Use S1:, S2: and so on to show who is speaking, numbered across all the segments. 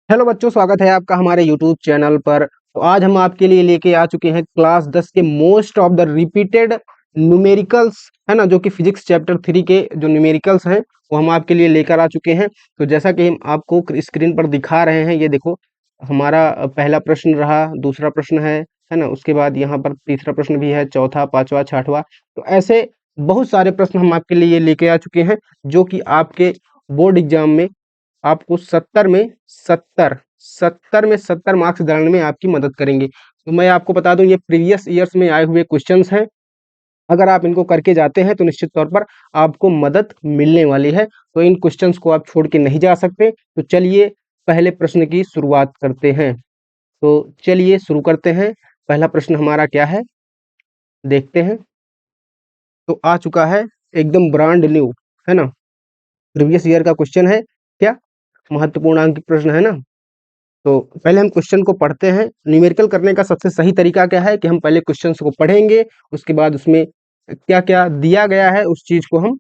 S1: Hello बच्चों, स्वागत है आपका हमारे यूट्यूब चैनल पर। तो आज हम आपके लिए लेके आ चुके हैं क्लास 10 के most of the repeated numericals, है ना, जो कि फिजिक्स चैप्टर 3 के जो न्यूमेरिकल्स हैं वो हम आपके लिए लेकर आ चुके हैं। तो जैसा कि हम आपको स्क्रीन पर दिखा रहे हैं, ये देखो हमारा पहला प्रश्न रहा, दूसरा प्रश्न है ना, उसके बाद यहाँ पर तीसरा प्रश्न भी है, चौथा, पांचवा, छठवां। तो ऐसे बहुत सारे प्रश्न हम आपके लिए लेके आ चुके हैं जो कि आपके बोर्ड एग्जाम में आपको 70 में 70 मार्क्स दिलाने में आपकी मदद करेंगे। तो मैं आपको बता दूं, ये प्रीवियस ईयर्स में आए हुए क्वेश्चंस हैं। अगर आप इनको करके जाते हैं तो निश्चित तौर पर आपको मदद मिलने वाली है। तो इन क्वेश्चंस को आप छोड़ के नहीं जा सकते। तो चलिए पहले प्रश्न की शुरुआत करते हैं। तो चलिए शुरू करते हैं। पहला प्रश्न हमारा क्या है, देखते हैं। तो आ चुका है, एकदम ब्रांड न्यू, है ना, प्रीवियस ईयर का क्वेश्चन है। क्या महत्वपूर्ण अंक प्रश्न है ना। तो पहले हम क्वेश्चन को पढ़ते हैं। न्यूमेरिकल करने का सबसे सही तरीका क्या है कि हम पहले क्वेश्चंस को पढ़ेंगे, उसके बाद उसमें क्या क्या दिया गया है उस चीज को हम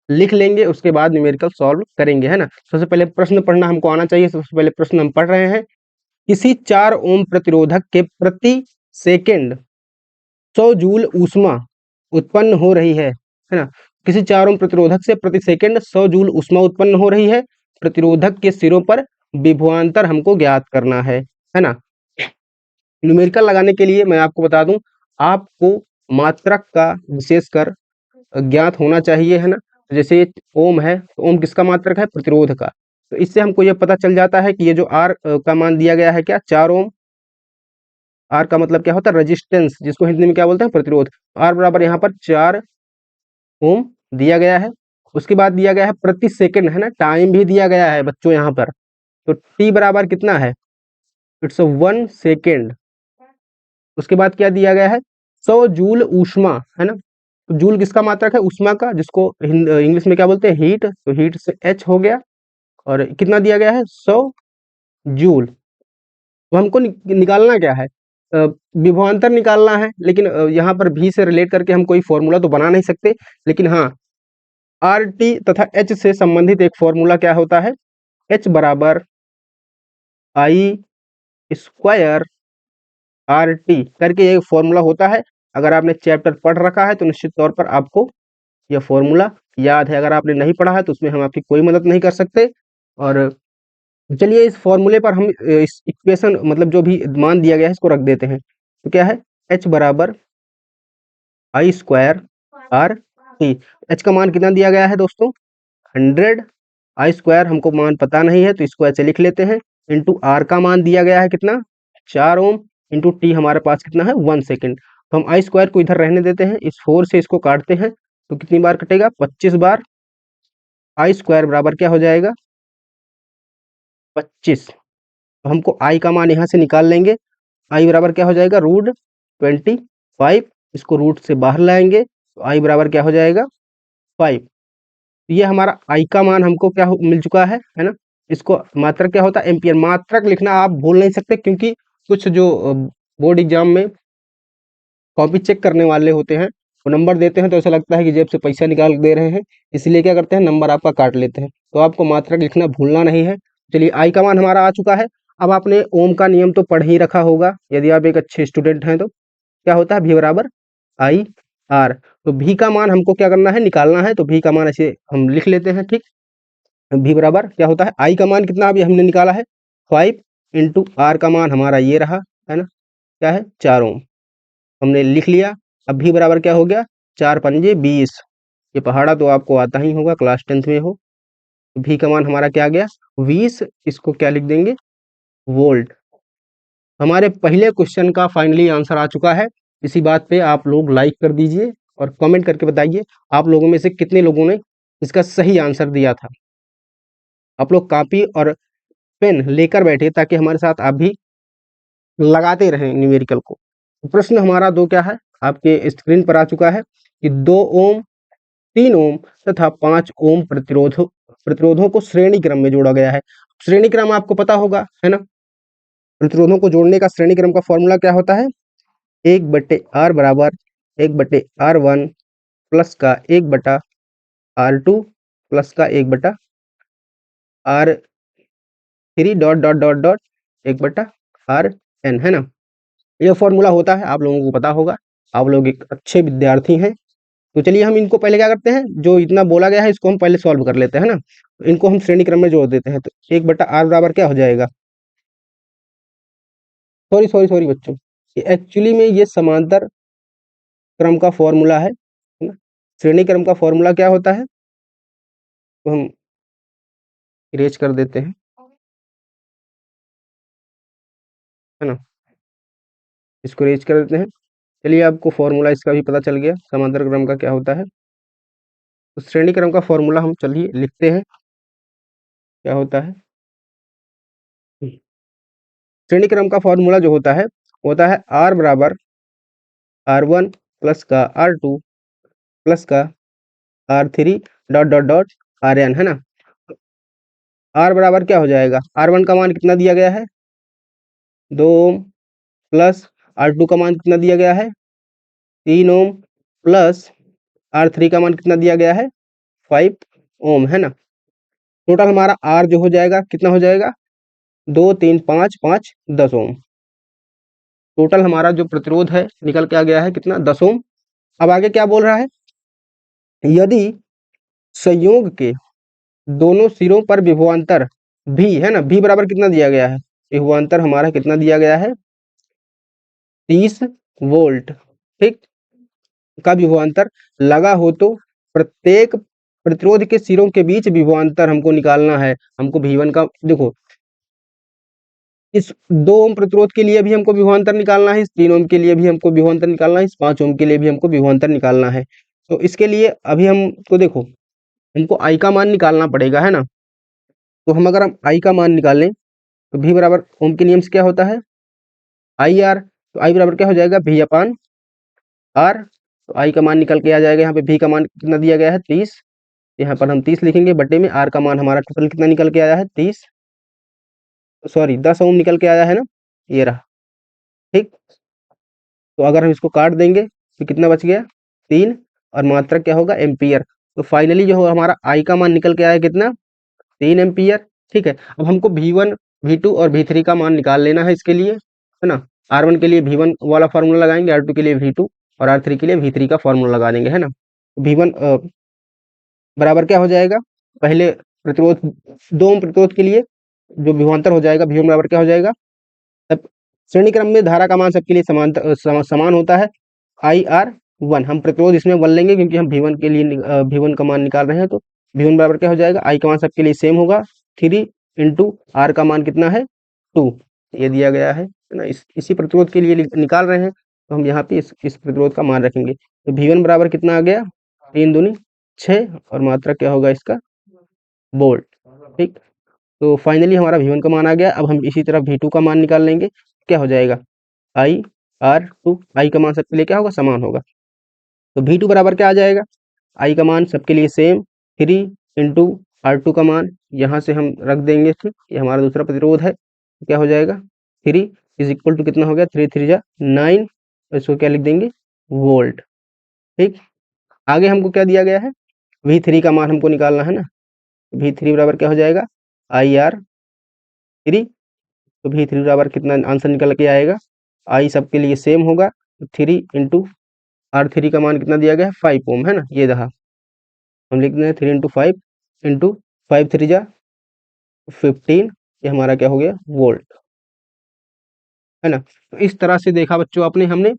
S1: लिख लेंगे, उसके बाद न्यूमेरिकल सॉल्व करेंगे, है ना। सबसे पहले प्रश्न पढ़ना हमको आना चाहिए। सबसे पहले प्रश्न हम पढ़ रहे हैं। किसी 4 ओम प्रतिरोधक के प्रति सेकेंड 100 जूल ऊष्मा उत्पन्न हो रही है ना। किसी 4 ओम प्रतिरोधक से प्रति सेकंड 100 जूल ऊष्मा उत्पन्न हो रही है। प्रतिरोधक के सिरों पर विभवांतर हमको ज्ञात करना है ना। न्यूमेरिकल लगाने के लिए मैं आपको बता दूं, आपको मात्रक का विशेषकर ज्ञात होना चाहिए, है ना। जैसे ये ओम है, तो ओम किसका मात्रक है, प्रतिरोध का। तो इससे हमको ये पता चल जाता है कि ये जो आर का मान दिया गया है, क्या 4 ओम। आर का मतलब क्या होता है, रेजिस्टेंस, जिसको हिंदी में क्या बोलते हैं, प्रतिरोध। आर बराबर यहाँ पर 4 ओम दिया गया है। उसके बाद दिया गया है प्रति सेकंड, है ना, टाइम भी दिया गया है बच्चों यहाँ पर। तो टी बराबर कितना है, इट्स 1 सेकेंड। उसके बाद क्या दिया गया है, 100 जूल ऊष्मा, है ना। तो जूल किसका मात्रक है, ऊष्मा का, जिसको इंग्लिश में क्या बोलते हैं, हीट। तो हीट से एच हो गया, और कितना दिया गया है, 100 जूल। तो हमको निकालना क्या है, विभवांतर निकालना है। लेकिन यहाँ पर भी से रिलेट करके हम कोई फॉर्मूला तो बना नहीं सकते। लेकिन हाँ, आर टी तथा एच से संबंधित एक फॉर्मूला क्या होता है, एच बराबर आई स्क्वायर आर टी करके एक फॉर्मूला होता है। अगर आपने चैप्टर पढ़ रखा है तो निश्चित तौर पर आपको यह फॉर्मूला याद है। अगर आपने नहीं पढ़ा है तो उसमें हम आपकी कोई मदद नहीं कर सकते। और चलिए इस फॉर्मूले पर हम इस इक्वेशन, मतलब जो भी मान दिया गया है, इसको रख देते हैं। तो क्या है, एच बराबर आई स्क्वायर आर टी। एच का मान कितना दिया गया है दोस्तों, 100। आई स्क्वायर हमको मान पता नहीं है तो इसको ऐसे लिख लेते हैं, इंटू आर का मान दिया गया है कितना, 4 ओम, इंटू टी हमारे पास कितना है, 1 सेकेंड। तो हम आई स्क्वायर को इधर रहने देते हैं, इस 4 से इसको काटते हैं तो कितनी बार कटेगा, 25 बार। आई स्क्वायर बराबर क्या हो जाएगा, 25। तो हमको आई का मान यहाँ से निकाल लेंगे। आई बराबर क्या हो जाएगा, √25। इसको रूट से बाहर लाएंगे तो आई बराबर क्या हो जाएगा, 5। ये हमारा आई का मान हमको क्या मिल चुका है ना। इसको मात्रक क्या होता है, एम्पियर। मात्रक लिखना आप भूल नहीं सकते, क्योंकि कुछ जो बोर्ड एग्जाम में कॉपी चेक करने वाले होते हैं, वो नंबर देते हैं तो ऐसा लगता है कि जेब से पैसा निकाल के दे रहे हैं, इसलिए क्या करते हैं, नंबर आपका काट लेते हैं। तो आपको मात्रक लिखना भूलना नहीं है। चलिए आई का मान हमारा आ चुका है। अब आपने ओम का नियम तो पढ़ ही रखा होगा, यदि आप एक अच्छे स्टूडेंट हैं तो। क्या होता है, भी बराबर आई आर। तो भी का मान हमको क्या करना है, निकालना है। तो भी का मान ऐसे हम लिख लेते हैं, ठीक। भी बराबर क्या होता है, आई का मान कितना अभी हमने निकाला है, 5, इंटू आर का मान हमारा ये रहा, है ना, क्या है, 4 ओम, हमने लिख लिया। अब भी बराबर क्या हो गया, 4 पंजे 20। ये पहाड़ा तो आपको आता ही होगा, क्लास 10th में हो। भी का मान हमारा क्या आ गया, 20। इसको क्या लिख देंगे, वोल्ट। हमारे पहले क्वेश्चन का फाइनली आंसर आ चुका है। इसी बात पे आप लोग लाइक कर दीजिए और कमेंट करके बताइए आप लोगों में से कितने लोगों ने इसका सही आंसर दिया था। आप लोग कॉपी और पेन लेकर बैठे ताकि हमारे साथ आप भी लगाते रहें न्यूमेरिकल को। प्रश्न हमारा 2 क्या है, आपके स्क्रीन पर आ चुका है कि 2 ओम, 3 ओम तथा 5 ओम प्रतिरोधों को श्रेणी क्रम में जोड़ा गया है। श्रेणी क्रम आपको पता होगा, है ना। प्रतिरोधों को जोड़ने का श्रेणी क्रम का फॉर्मूला क्या होता है, 1/r बराबर 1/r1 प्लस का 1/r2 प्लस का 1/r 3 dot dot dot dot 1/Rn, है ना। ये फॉर्मूला होता है, आप लोगों को पता होगा, आप लोग एक अच्छे विद्यार्थी हैं। तो चलिए हम इनको पहले क्या करते हैं, जो इतना बोला गया है इसको हम पहले सॉल्व कर लेते हैं, है ना। तो इनको हम श्रेणी क्रम में जोड़ देते हैं, तो 1/R बराबर क्या हो जाएगा, सॉरी सॉरी सॉरी बच्चों, ये एक्चुअली में ये समांतर क्रम का फॉर्मूला है ना। श्रेणी क्रम का फॉर्मूला क्या होता है, तो हम इरेज कर देते हैं, है ना, इसको इरेज कर देते हैं। चलिए आपको फॉर्मूला इसका भी पता चल गया, समांतर क्रम का क्या होता है। तो श्रेणी क्रम का फॉर्मूला हम चलिए लिखते हैं, क्या होता है। श्रेणी क्रम का फॉर्मूला जो होता है R बराबर R1 प्लस का R2 प्लस का R3 dot dot dot Rn, है ना। R बराबर क्या हो जाएगा, R1 का मान कितना दिया गया है 2 ओम, प्लस R2 का मान कितना दिया गया है 3 ओम, प्लस R3 का मान कितना दिया गया है 5 ओम, है ना। टोटल हमारा R जो हो जाएगा कितना हो जाएगा 2 3 5 5 10 ओम। टोटल हमारा जो प्रतिरोध है निकल के आ गया है कितना 10 ओम। अब आगे क्या बोल रहा है, यदि संयोग के दोनों सिरों पर विभवांतर भी, है ना, भी बराबर कितना दिया गया है, विभवांतर हमारा कितना दिया गया है 30 वोल्ट, ठीक, का विभवांतर लगा हो, तो प्रत्येक प्रतिरोध के सिरों के बीच विभवांतर हमको निकालना है। हमको V1 का देखो, इस 2 ओम प्रतिरोध के लिए भी हमको विभवांतर निकालना है, इस 3 ओम के लिए भी हमको विभवांतर निकालना है, इस 5 ओम के लिए भी हमको विभवांतर निकालना है। तो इसके लिए अभी हमको देखो, हमको आई का मान निकालना पड़ेगा, है ना। तो हम अगर हम आई का मान निकालें तो V बराबर ओम के नियम से क्या होता है आई आर, तो आई बराबर क्या हो जाएगा V अपान आर। तो आई का मान निकल के आ जाएगा, यहाँ पे V का मान कितना दिया गया है 30, यहाँ पर हम 30 लिखेंगे, बटे में आर का मान हमारा टोटल कितना निकल के आया है 30, सॉरी 10 ओम निकल के आया है ना, ये रहा, ठीक। तो अगर हम इसको काट देंगे तो कितना बच गया 3, और मात्रक क्या होगा एम्पियर। तो फाइनली जो हमारा आई का मान निकल के आया कितना 3 एम्पियर, ठीक है। अब हमको V1 V2 और V3 का मान निकाल लेना है इसके लिए, है ना। R1 के लिए V1 वाला फार्मूला लगाएंगे, R2 के लिए V2 और R3 के लिए V3 का फार्मूला लगा देंगे, है ना। V1 बराबर क्या हो जाएगा, पहले प्रतिरोध 2 ओम प्रतिरोध के लिए जो विभवांतर हो जाएगा V1 बराबर क्या हो जाएगा, तब श्रेणी क्रम में धारा का मान सबके लिए समान होता है IR1। हम प्रतिरोध इसमें 1 लेंगे क्योंकि हम V1 के लिए V1 का मान निकाल रहे हैं, तो V1 बराबर क्या हो जाएगा, आई का मान सबके लिए सेम होगा 3 इंटू आर का मान कितना है 2, ये दिया गया है ना। इसी प्रतिरोध के लिए निकाल रहे हैं, तो हम यहाँ पे इस प्रतिरोध का मान रखेंगे। तो V1 बराबर कितना आ गया 3 दूनी 6, और मात्रा क्या होगा इसका वोल्ट, ठीक। तो फाइनली हमारा V1 का मान आ गया। अब हम इसी तरह V2 का मान निकाल लेंगे, क्या हो जाएगा IR2, आई का मान सबके लिए क्या होगा समान होगा। तो V2 बराबर क्या आ जाएगा, आई का मान सबके लिए सेम 3 इंटू R2 का मान यहाँ से हम रख देंगे, ठीक। ये हमारा दूसरा प्रतिरोध है, क्या हो जाएगा 3 इज इक्वल टू कितना हो गया 3 3 जा 9, इसको क्या लिख देंगे वोल्ट, ठीक। आगे हमको क्या दिया गया है V3 का मान हमको निकालना है ना। V3 बराबर क्या हो जाएगा IR3, तो V3 बराबर कितना आंसर निकल के आएगा, आई सबके लिए सेम होगा 3 इंटू R3 का मान कितना दिया गया है 5 ओम, है ना, ये रहा। हम लिख दें 3 इंटू 5 इंटू 5 3 जा 15, ये हमारा क्या हो गया वोल्ट, है ना। तो इस तरह से देखा बच्चों आपने, हमने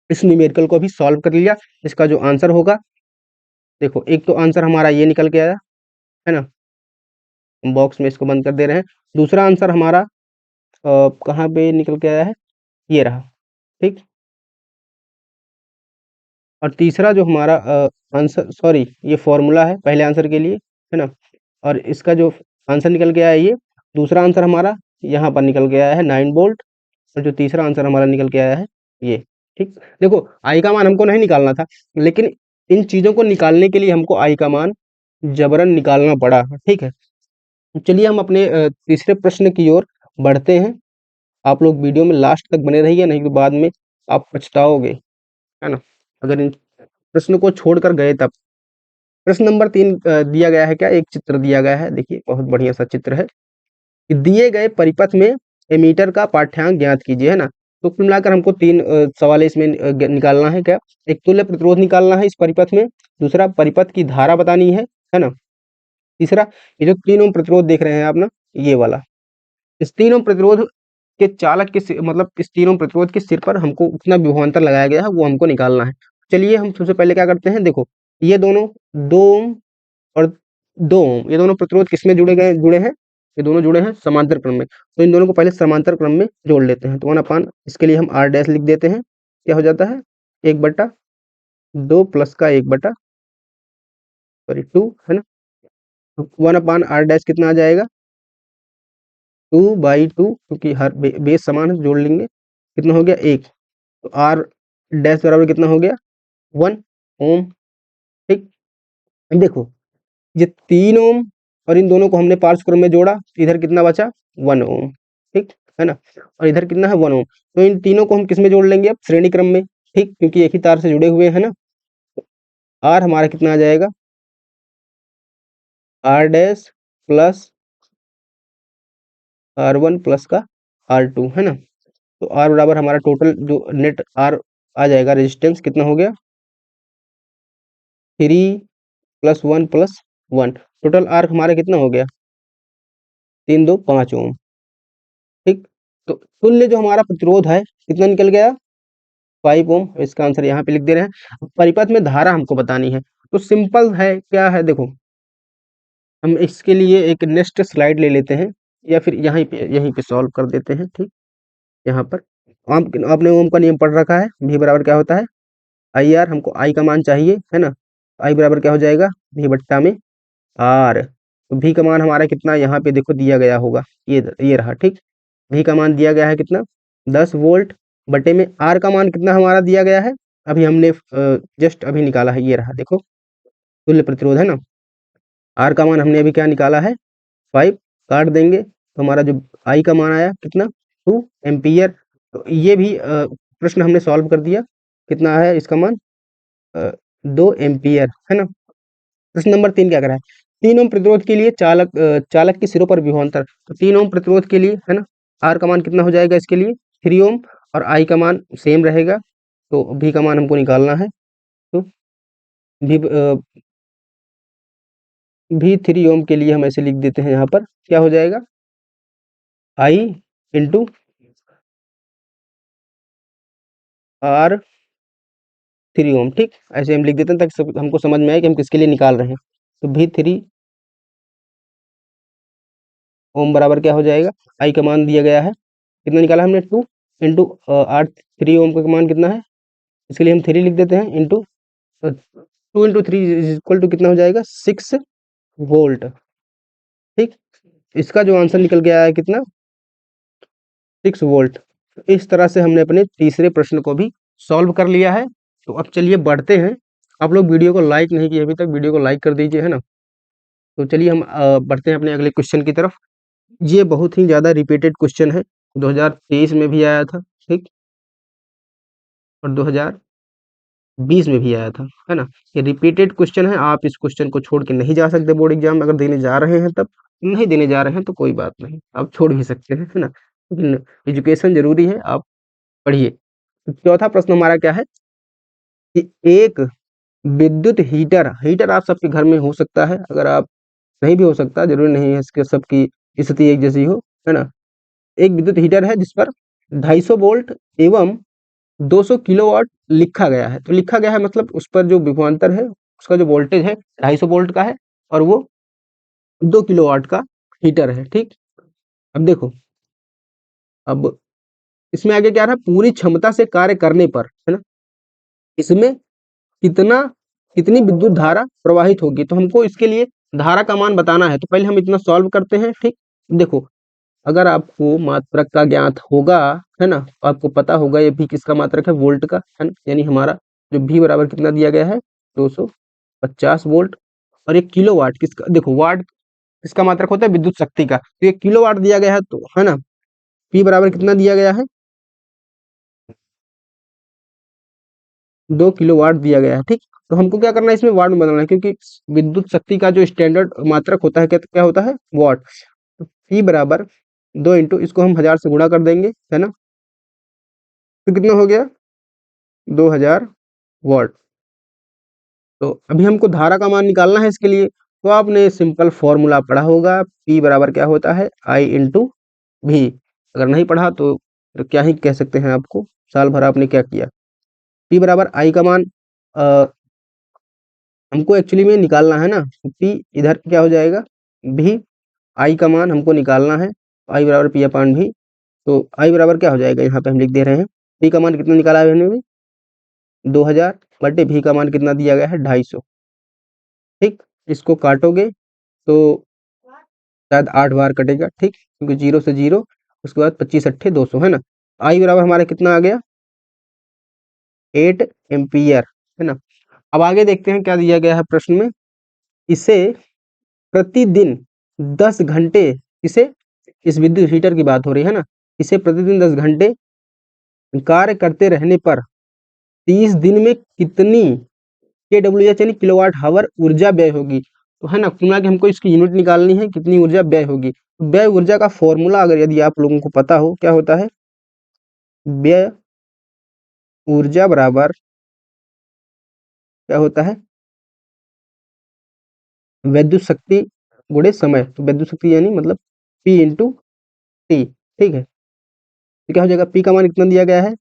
S1: इस न्यूमेरिकल को भी सॉल्व कर लिया। इसका जो आंसर होगा, देखो एक तो आंसर हमारा ये निकल के आया, है ना, हम बॉक्स में इसको बंद कर दे रहे हैं। दूसरा आंसर हमारा कहाँ पे निकल के आया है, ये रहा, ठीक। और तीसरा जो हमारा आंसर, सॉरी ये फॉर्मूला है पहले आंसर के लिए, है ना, और इसका जो आंसर निकल के आया ये दूसरा आंसर हमारा यहाँ पर निकल के आया है 9 वोल्ट, और जो तीसरा आंसर हमारा निकल के आया है ये, ठीक। देखो आई का मान हमको नहीं निकालना था, लेकिन इन चीज़ों को निकालने के लिए हमको आई का मान जबरन निकालना पड़ा, ठीक है। चलिए हम अपने तीसरे प्रश्न की ओर बढ़ते हैं। आप लोग वीडियो में लास्ट तक बने रहिए, नहीं तो बाद में आप पछताओगे, है ना, अगर इन प्रश्न को छोड़कर गए तब। प्रश्न नंबर 3 दिया गया है, क्या एक चित्र दिया गया है, देखिए बहुत बढ़िया सा चित्र है। कि दिए गए परिपथ में एमीटर का पाठ्यांक ज्ञात कीजिए, है ना। तो कुल मिलाकर हमको तीन सवाल इसमें निकालना है। क्या? एक तुल्य प्रतिरोध निकालना है इस परिपथ में, दूसरा परिपथ की धारा बतानी है ना, तीसरा ये जो 3 ओम प्रतिरोध देख रहे हैं आप ना, ये वाला, इस 3 ओम प्रतिरोध के चालक के मतलब इस 3 ओम प्रतिरोध के सिर पर हमको कितना विभवांतर लगाया गया है वो हमको निकालना है। चलिए हम सबसे पहले क्या करते हैं, देखो ये दोनों 2 ओम और 2 ओम, ये दोनों प्रतिरोध किसमें जुड़े हैं, ये दोनों जुड़े हैं समांतर क्रम में। तो इन दोनों को पहले समांतर क्रम में जोड़ लेते हैं। तो 1 अपान इसके लिए हम r डैश लिख देते हैं। क्या हो जाता है, 1/2 प्लस का 1/2, सॉरी 2, है ना। तो 1 अपान r डैश कितना आ जाएगा, 2/2, क्योंकि हर बेस समान है, जोड़ लेंगे, कितना हो गया 1। तो r डैश बराबर कितना हो गया, 1 ओम। ठीक, अब देखो ये 3 ओम और इन दोनों को हमने पार्श्व क्रम में जोड़ा, इधर कितना बचा, 1 ओम। ठीक है ना, और इधर कितना है, 1 ओम। तो इन तीनों को हम किस में जोड़ लेंगे, अब श्रेणी क्रम में। ठीक, क्योंकि एक ही तार से जुड़े हुए हैं ना। आर हमारा कितना आ जाएगा, are dash plus R1 plus का R2, है ना। तो R बराबर हमारा टोटल जो नेट R आ जाएगा रेजिस्टेंस कितना हो गया, 3 प्लस 1 प्लस 1, टोटल R हमारा कितना हो गया, 3 2 5 ओम। ठीक, तो तुल्य जो हमारा प्रतिरोध है कितना निकल गया, 5 ओम। इसका आंसर यहाँ पे लिख दे रहे हैं। अब परिपथ में धारा हमको बतानी है, तो सिंपल है, क्या है देखो, हम इसके लिए एक नेक्स्ट स्लाइड ले लेते हैं, या फिर यहीं पे सॉल्व कर देते हैं। ठीक, यहाँ पर आपने ओम का नियम पढ़ रखा है, भी बराबर क्या होता है, आई आर। हमको आई का मान चाहिए, है ना। आई बराबर क्या हो जाएगा, भी बट्टा में आर। तो भी का मान हमारा कितना, यहाँ पे देखो दिया गया होगा, ये रहा। ठीक, भी का मान दिया गया है कितना, 10 वोल्ट, बटे में आर का मान कितना हमारा दिया गया है, अभी हमने जस्ट अभी निकाला है, ये रहा देखो, तुल्य प्रतिरोध, है ना। आर का मान हमने अभी क्या निकाला है, 5, काट देंगे तो हमारा जो आई का मान आया कितना, 2 एम्पियर। तो ये भी प्रश्न हमने सॉल्व कर दिया, कितना है इसका मान, 2 एम्पियर, है ना। प्रश्न नंबर 3 क्या करा है, 3 ओम प्रतिरोध के लिए चालक के सिरों पर विभवांतर। तो 3 ओम प्रतिरोध के लिए, है ना, आर का मान कितना हो जाएगा इसके लिए, 3 ओम, और आई का मान सेम रहेगा। तो भी का मान हमको निकालना है। तो भी 3 ओम के लिए हम ऐसे लिख देते हैं, यहाँ पर क्या हो जाएगा, आई इंटू आर 3 ओम। ठीक, ऐसे हम लिख देते हैं ताकि हमको समझ में आए कि हम किसके लिए निकाल रहे हैं। तो भी 3 ओम बराबर क्या हो जाएगा, आई का मान दिया गया है, कितना निकाला हमने, 2 इंटू आर 3 ओम का मान कितना है, इसके लिए हम 3 लिख देते हैं, into 2 into 3 is equal to कितना हो जाएगा, 6 वोल्ट। ठीक, इसका जो आंसर निकल गया है कितना, 6 वोल्ट। इस तरह से हमने अपने तीसरे प्रश्न को भी सॉल्व कर लिया है। तो अब चलिए बढ़ते हैं। आप लोग वीडियो को लाइक नहीं किए अभी तक, वीडियो को लाइक कर दीजिए, है ना। तो चलिए हम बढ़ते हैं अपने अगले क्वेश्चन की तरफ। ये बहुत ही ज़्यादा रिपीटेड क्वेश्चन है, 2023 में भी आया था, ठीक, और 2020 में भी आया था, है ना। ये रिपीटेड क्वेश्चन है, आप इस क्वेश्चन को छोड़ के नहीं जा सकते बोर्ड एग्जाम में। अगर देने जा रहे हैं तब, नहीं देने जा रहे हैं तो कोई बात नहीं, आप छोड़ भी सकते हैं, है ना। लेकिन एजुकेशन जरूरी है, आप पढ़िए। तो चौथा प्रश्न हमारा क्या है कि एक विद्युत हीटर, हीटर आप सबके घर में हो सकता है, अगर आप नहीं भी हो सकता, जरूरी नहीं है इसके सबकी स्थिति एक जैसी हो, है ना। एक विद्युत हीटर है जिस पर 250 वोल्ट एवं 200 किलोवाट लिखा गया है। तो लिखा गया है मतलब उस पर जो विभवांतर है, उसका जो वोल्टेज है 250 वोल्ट का है, और वो 2 किलोवाट का हीटर है। ठीक, अब देखो, अब इसमें आगे क्या रहा, पूरी क्षमता से कार्य करने पर, है ना, इसमें कितना कितनी विद्युत धारा प्रवाहित होगी। तो हमको इसके लिए धारा का मान बताना है। तो पहले हम इतना सॉल्व करते हैं। ठीक, देखो, अगर आपको मात्रक का ज्ञात होगा, है ना, तो आपको पता होगा ये भी किसका मात्रक है, वोल्ट का, है ना। यानी हमारा जो भी बराबर कितना दिया गया है, 250 वोल्ट। और एक किलोवाट किसका, देखो वाट किसका मात्रक होता है, विद्युत शक्ति का। तो ये किलोवाट दिया गया है, तो है ना, पी बराबर कितना दिया गया है, 2 किलोवाट दिया गया है। ठीक, तो हमको क्या करना है, इसमें वाट में बदलना है, क्योंकि विद्युत शक्ति का जो स्टैंडर्ड मात्रक होता है क्या क्या होता है, वाट। तो P बराबर 2 इंटू इसको हम 1000 से गुणा कर देंगे, है ना, तो कितना हो गया 2000 वाट। तो अभी हमको धारा का मान निकालना है इसके लिए, तो आपने सिंपल फॉर्मूला पढ़ा होगा, P बराबर क्या होता है I इंटू भी। अगर नहीं पढ़ा तो क्या ही कह सकते हैं आपको, साल भर आपने क्या किया। P बराबर I का मान हमको एक्चुअली में निकालना है ना, तो P इधर क्या हो जाएगा भी, I का मान हमको निकालना है, I बराबर P अपान भी। तो I बराबर क्या हो जाएगा, यहाँ पे हम लिख दे रहे हैं, P का मान कितना निकाला है हमने 2000 बटे भी का मान कितना दिया गया है 250। ठीक, इसको काटोगे तो शायद 8 बार कटेगा, ठीक, क्योंकि 0 से 0, उसके बाद 25 अट्ठे 200, है ना। आई बराबर हमारा कितना आ गया 8 एम्पियर, है ना। अब आगे देखते हैं क्या दिया गया है प्रश्न में, इसे प्रतिदिन 10 घंटे, इसे इस विद्युत हीटर की बात हो रही है ना, इसे प्रतिदिन 10 घंटे कार्य करते रहने पर 30 दिन में कितनी kWh यानी किलोवाट हावर ऊर्जा व्यय होगी। तो है ना, कुल कि हमको इसकी यूनिट निकालनी है, कितनी ऊर्जा व्यय होगी। तो व्यय ऊर्जा का फॉर्मूला अगर यदि आप लोगों को पता हो, क्या होता है, व्यय ऊर्जा बराबर क्या होता है, विद्युत शक्ति गुणे समय। तो विद्युत शक्ति यानी मतलब P इंटू टी, ठीक है। तो क्या हो जाएगा, P का मान कितना दिया गया है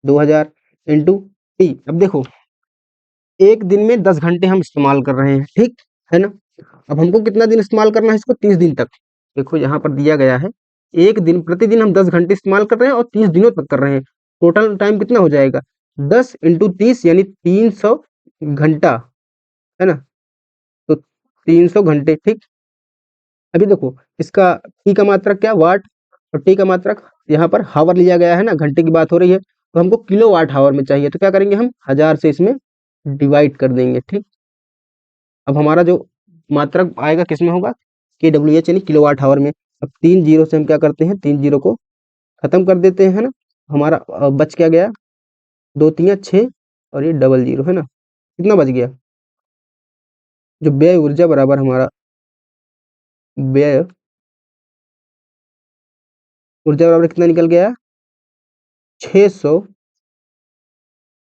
S1: 2000 इंटू टी। अब देखो एक दिन में 10 घंटे हम इस्तेमाल कर रहे हैं, ठीक है ना। अब हमको कितना दिन इस्तेमाल करना है इसको, 30 दिन तक। देखो यहाँ पर दिया गया है, एक दिन प्रतिदिन हम 10 घंटे इस्तेमाल कर रहे हैं और 30 दिनों तक कर रहे हैं। टोटल टाइम कितना हो जाएगा 10 इंटू 30 यानी 300 घंटा, है ना। तो 300 घंटे, ठीक। अभी देखो इसका पी का मात्रक क्या वाट और टी का मात्रक यहाँ पर हावर लिया गया है ना, घंटे की बात हो रही है, तो हमको किलो वाट हावर में चाहिए। तो क्या करेंगे हम 1000 से इसमें डिवाइड कर देंगे, ठीक। अब हमारा जो मात्रक आएगा किसमें होगा kWh यानी किलोवाट आवर में। अब 3 जीरो से हम क्या करते हैं, 3 जीरो को खत्म कर देते हैं, है ना। हमारा बच क्या गया 2 3 6 और ये डबल जीरो, है ना। कितना बच गया, जो व्यय ऊर्जा बराबर हमारा व्यय ऊर्जा बराबर कितना निकल गया 600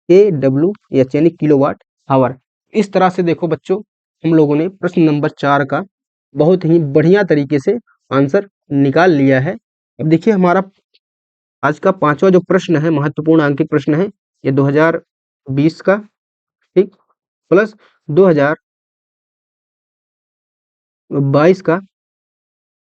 S1: kWh यानी किलोवाट आवर। इस तरह से देखो बच्चों, हम लोगों ने प्रश्न नंबर 4 का बहुत ही बढ़िया तरीके से आंसर निकाल लिया है। अब देखिए हमारा आज का 5वां जो प्रश्न है, महत्वपूर्ण अंकित प्रश्न है, ये 2020 का, ठीक, प्लस 2022 का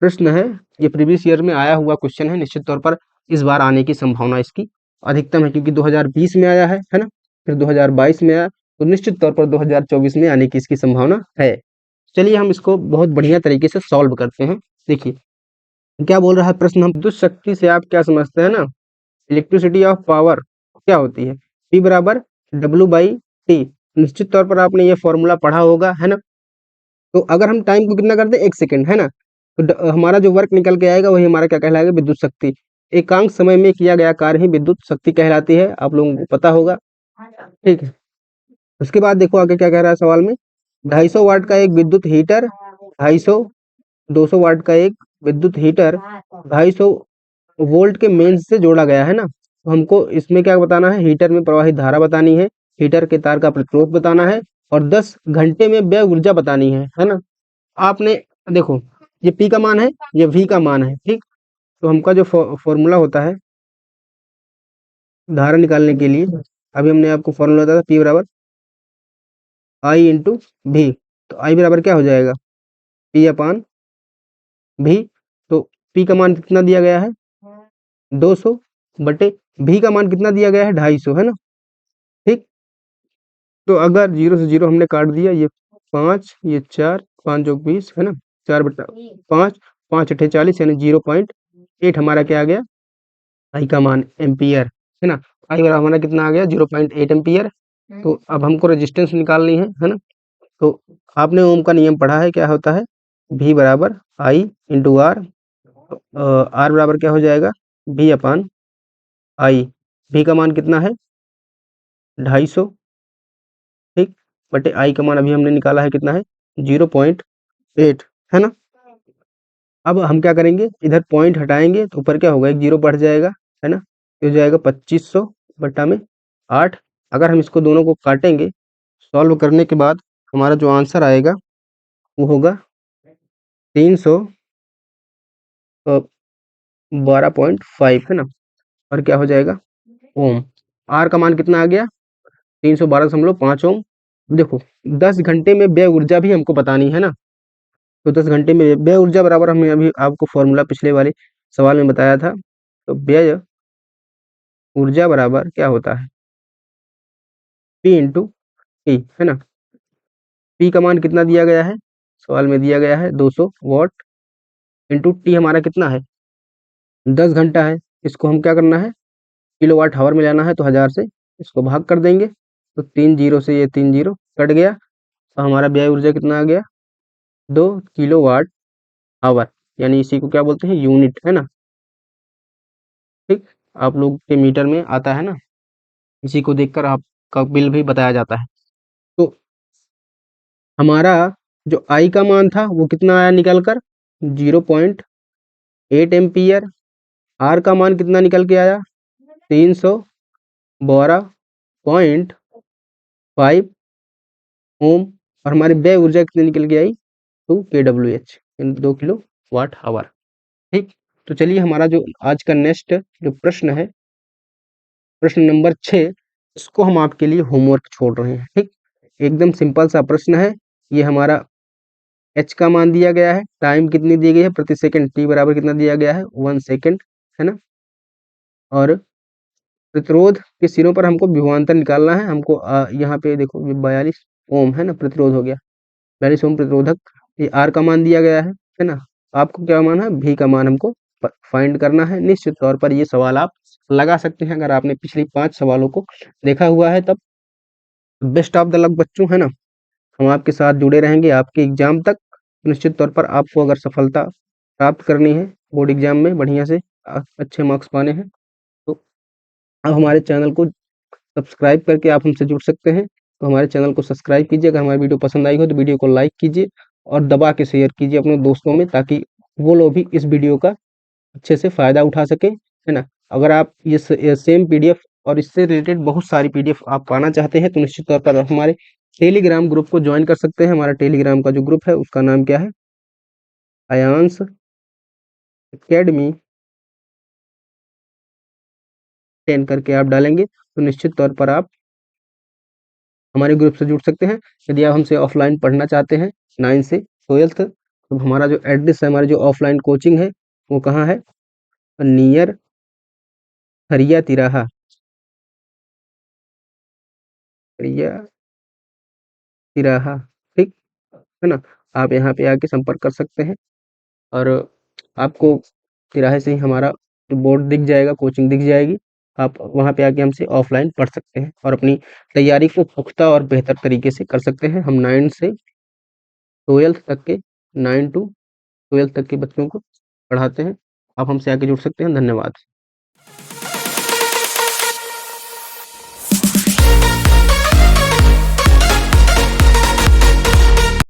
S1: प्रश्न है। ये प्रीवियस ईयर में आया हुआ क्वेश्चन है, निश्चित तौर पर इस बार आने की संभावना इसकी अधिकतम है, क्योंकि 2020 में आया है ना, फिर 2022 में आया, तो निश्चित तौर पर 2024 में आने की इसकी संभावना है। चलिए हम इसको बहुत बढ़िया तरीके से सॉल्व करते हैं। देखिए क्या बोल रहा है प्रश्न, हम विद्युत शक्ति से आप क्या समझते हैं ना, इलेक्ट्रिसिटी ऑफ पावर क्या होती है, P बराबर W बाई टी। निश्चित तौर पर आपने ये फॉर्मूला पढ़ा होगा, है ना। तो अगर हम टाइम को कितना कर दें 1 सेकंड, है ना, तो हमारा जो वर्क निकल के आएगा वही हमारा क्या कहलाएगा विद्युत शक्ति। एकांक समय में किया गया कार्य ही विद्युत शक्ति कहलाती है, आप लोगों को पता होगा, ठीक है। उसके बाद देखो आगे क्या कह रहा है सवाल में, 250 वाट का एक विद्युत हीटर, 250 200 वाट का एक विद्युत हीटर 250 वोल्ट के मेंस से जोड़ा गया है ना। तो हमको इसमें क्या बताना है, हीटर में प्रवाहित धारा बतानी है, हीटर के तार का प्रतिरोध बताना है, और 10 घंटे में व्यय ऊर्जा बतानी है ना। आपने देखो ये P का मान है, ये V का मान है, ठीक। तो हमका जो फॉर्मूला होता है धारा निकालने के लिए, अभी हमने आपको फॉर्मूला बताया था P बराबर I इंटू भी। तो I बराबर क्या हो जाएगा P अपान भी। तो P का मान कितना दिया गया है 200 बटे भी का मान कितना दिया गया है 250, है ना, ठीक। तो अगर 0 से 0 हमने काट दिया, ये 5 ये 4 5 जोग 20, है ना, 4 बटा 5 5 अट्ठे 40 यानी 0.8 हमारा क्या आ गया आई का मान एम्पियर, है ना। आई बराबर हमारा कितना आ गया 0.8 एम्पियर। तो अब हमको रेजिस्टेंस निकालनी है ना। तो आपने ओम का नियम पढ़ा है, क्या होता है भी बराबर आई इंटू आर। आर बराबर क्या हो जाएगा भी अपान आई। भी का मान कितना है 250, ठीक, बटे आई का मान अभी हमने निकाला है कितना है 0.8, है ना। अब हम क्या करेंगे, इधर पॉइंट हटाएंगे तो ऊपर क्या होगा, एक जीरो बढ़ जाएगा, है ना। ये हो जाएगा 2500 बटा में 8। अगर हम इसको दोनों को काटेंगे सॉल्व करने के बाद हमारा जो आंसर आएगा वो होगा 312.5, है ना। और क्या हो जाएगा, ओम। आर का मान कितना आ गया, 312.5 ओम। देखो 10 घंटे में व्यय ऊर्जा भी हमको बतानी है ना, तो 10 घंटे में व्यय ऊर्जा बराबर हमने अभी आपको फॉर्मूला पिछले वाले सवाल में बताया था। तो व्यय ऊर्जा बराबर क्या होता है, पी इंटू टी, है ना। पी का मान कितना दिया गया है, सवाल में दिया गया है 200 वॉट, इंटू टी हमारा कितना है, 10 घंटा है। इसको हम क्या करना है, किलोवाट हावर में जाना है, तो 1000 से इसको भाग कर देंगे, तो 3 जीरो से ये 3 जीरो कट गया, तो हमारा व्यय ऊर्जा कितना आ गया, 2 किलोवाट आवर, यानी इसी को क्या बोलते हैं, यूनिट, है ना। ठीक, आप लोग के मीटर में आता है ना, इसी को देखकर आपका बिल भी बताया जाता है। तो हमारा जो आई का मान था वो कितना आया निकल कर, 0.8 एम्पियर। आर का मान कितना निकल के आया, 312.5 ओम। और हमारी व्यय ऊर्जा कितनी निकल के आई, 2 kWh, 2 किलो वाट आवर। ठीक, तो चलिए हमारा जो आज का नेक्स्ट जो प्रश्न है, प्रश्न नंबर 6, इसको हम आपके लिए होमवर्क छोड़ रहे हैं। ठीक, एकदम सिंपल सा प्रश्न है। ये हमारा एच का मान दिया गया है, टाइम कितनी दी गई है, प्रति सेकंड, टी बराबर कितना दिया गया है, 1 सेकंड, है ना। और प्रतिरोध के सिरों पर हमको विभवांतर निकालना है। हमको यहाँ पे देखो ये 42 ओम है ना, प्रतिरोध हो गया 42 ओम प्रतिरोधक। ये आर का मान दिया गया है ना। आपको क्या मान है, भी का मान हमको फाइंड करना है। निश्चित तौर पर ये सवाल आप लगा सकते हैं, अगर आपने पिछली 5 सवालों को देखा हुआ है तब। बेस्ट ऑफ द लक बच्चों, है ना। हम आपके साथ जुड़े रहेंगे आपके एग्जाम तक। निश्चित तौर पर आपको अगर सफलता प्राप्त करनी है बोर्ड एग्जाम में, बढ़िया से अच्छे मार्क्स पाने हैं, तो आप हमारे चैनल को सब्सक्राइब करके आप हमसे जुड़ सकते हैं। तो हमारे चैनल को सब्सक्राइब कीजिए, अगर हमारी वीडियो पसंद आई हो तो वीडियो को लाइक कीजिए और दबा के शेयर कीजिए अपने दोस्तों में, ताकि वो लोग भी इस वीडियो का अच्छे से फ़ायदा उठा सकें, है ना। अगर आप ये सेम पीडीएफ और इससे रिलेटेड बहुत सारी पीडीएफ आप पाना चाहते हैं तो निश्चित तौर पर हमारे टेलीग्राम ग्रुप को ज्वाइन कर सकते हैं। हमारा टेलीग्राम का जो ग्रुप है उसका नाम क्या है, आयांश एकेडमी 10 करके आप डालेंगे तो निश्चित तौर पर आप हमारे ग्रुप से जुड़ सकते हैं। यदि आप हमसे ऑफलाइन पढ़ना चाहते हैं 9 से 12th, तो हमारा जो एड्रेस है, हमारी जो ऑफलाइन कोचिंग है वो कहाँ है, नियर हरिया तिराहा, हरिया तिराहा, ठीक, है ना। आप यहाँ पे आके संपर्क कर सकते हैं और आपको तिराहे से ही हमारा जो बोर्ड दिख जाएगा, कोचिंग दिख जाएगी। आप वहाँ पे आके हमसे ऑफलाइन पढ़ सकते हैं और अपनी तैयारी को पुख्ता और बेहतर तरीके से कर सकते हैं। हम 9 से 12th तक के 9 to 12th तक के बच्चों को पढ़ाते हैं। आप हमसे आके जुड़ सकते हैं। धन्यवाद।